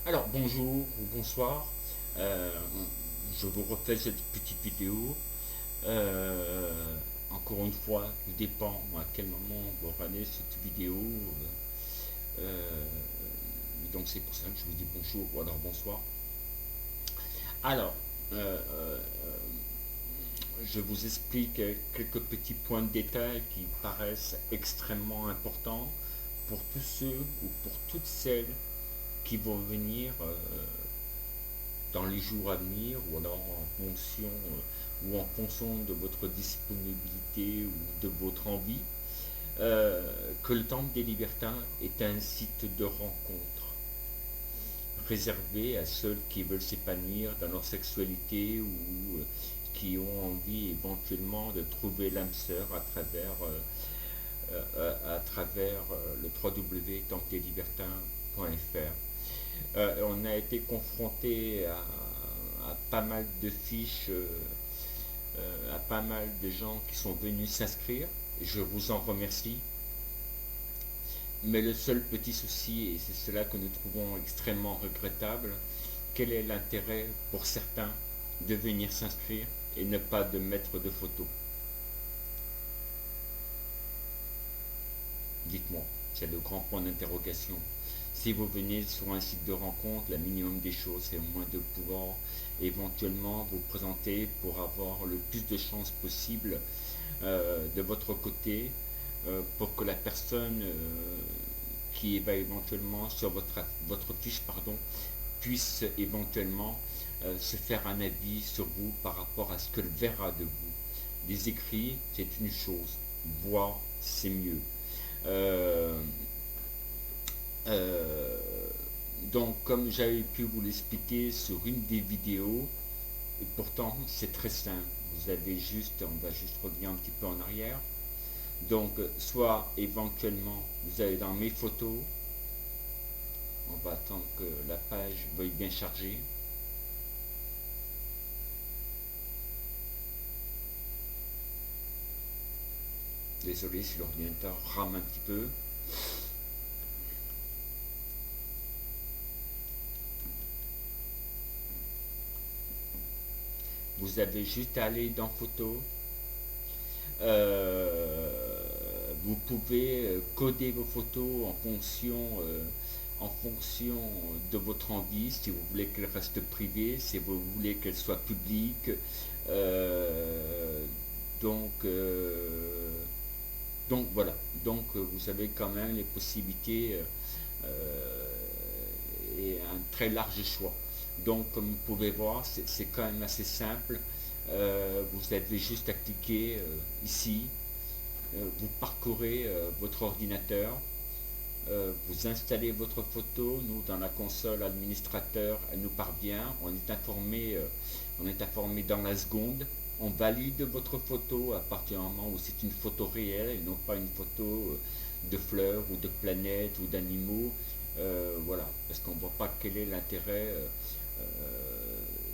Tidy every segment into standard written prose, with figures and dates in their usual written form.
Alors bonjour ou bonsoir. Euh, je vous refais cette petite vidéo. Encore une fois, tout dépend à quel moment vous regardez cette vidéo. Euh, donc c'est pour ça que je vous dis bonjour ou alors bonsoir. Alors, euh, euh, je vous explique quelques petits points de détail qui paraissent extrêmement importants pour tous ceux ou pour toutes celles qui vont venir dans les jours à venir ou alors en fonction de votre disponibilité ou de votre envie, que le Temple des Libertins est un site de rencontre réservé à ceux qui veulent s'épanouir dans leur sexualité ou qui ont envie éventuellement de trouver l'âme sœur à travers le www.templedeslibertins.fr. On a été confronté à pas mal de fiches, à pas mal de gens qui sont venus s'inscrire. Je vous en remercie. Mais le seul petit souci, et c'est cela que nous trouvons extrêmement regrettable, quel est l'intérêt pour certains de venir s'inscrire et ne pas de mettre de photos? Dites-moi, c'est le grand point d'interrogation. Si vous venez sur un site de rencontre, le minimum des choses, c'est au moins de pouvoir éventuellement vous présenter pour avoir le plus de chances possible de votre côté pour que la personne qui va éventuellement sur votre fiche puisse éventuellement se faire un avis sur vous par rapport à ce qu'elle verra de vous. Les écrits, c'est une chose, voir, c'est mieux. Euh, euh, donc, comme j'avais pu vous l'expliquer sur une des vidéos, et pourtant c'est très simple. Vous avez juste, on va juste revenir un petit peu en arrière. Donc, soit éventuellement, vous allez dans mes photos. On va attendre que la page veuille bien charger. Désolé si l'ordinateur rame un petit peu. Vous avez juste à aller dans photos. Vous pouvez coder vos photos en fonction de votre envie, si vous voulez qu'elles restent privées, si vous voulez qu'elles soient publiques. Euh, donc, euh, donc voilà. Donc vous avez quand même les possibilités et un très large choix. Donc comme vous pouvez voir, c'est quand même assez simple. Vous avez juste à cliquer ici. Vous parcourez votre ordinateur. Vous installez votre photo. Nous, dans la console administrateur, elle nous parvient. On est informé dans la seconde. On valide votre photo à partir du moment où c'est une photo réelle et non pas une photo de fleurs ou de planètes ou d'animaux. Voilà, parce qu'on ne voit pas quel est l'intérêt.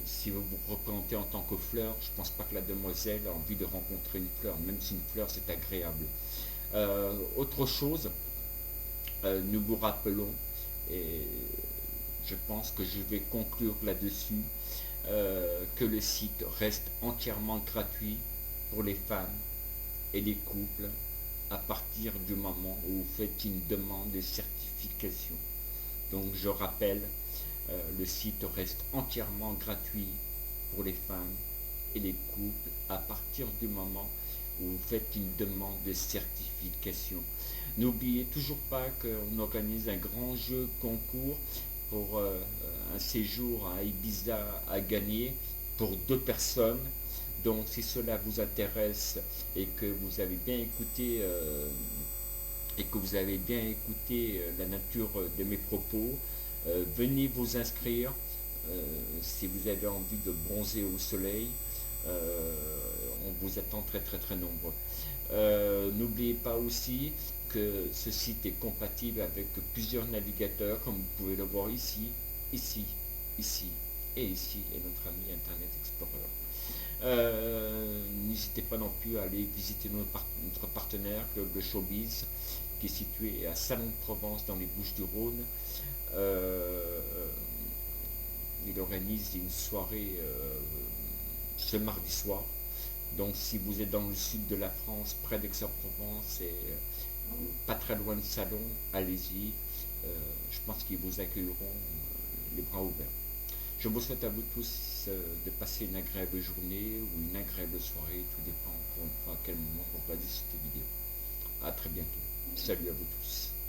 Si vous vous représentez en tant que fleur, je ne pense pas que la demoiselle a envie de rencontrer une fleur, même si une fleur c'est agréable. Autre chose, nous vous rappelons, et je pense que je vais conclure là-dessus, que le site reste entièrement gratuit pour les femmes et les couples à partir du moment où vous faites une demande de certification. Donc je rappelle, le site reste entièrement gratuit pour les femmes et les couples à partir du moment où vous faites une demande de certification. N'oubliez toujours pas qu'on organise un grand jeu concours pour un séjour à Ibiza à gagner pour deux personnes. Donc si cela vous intéresse et que vous avez bien écouté la nature de mes propos, venez vous inscrire si vous avez envie de bronzer au soleil. euh, on vous attend très très très nombreux. N'oubliez pas aussi que ce site est compatible avec plusieurs navigateurs, comme vous pouvez le voir ici, ici, ici et ici, et notre ami Internet Explorer. N'hésitez pas non plus à aller visiter notre partenaire, Club de Showbiz, qui est situé à Salon de Provence dans les Bouches-du-Rhône. Euh, organise une soirée ce mardi soir. Donc si vous êtes dans le sud de la France, près d'Aix-en-Provence et pas très loin de Salon, allez-y. Je pense qu'ils vous accueilleront les bras ouverts. Je vous souhaite à vous tous de passer une agréable journée ou une agréable soirée, tout dépend encore une fois à quel moment vous regardez cette vidéo. A très bientôt. Salut à vous tous.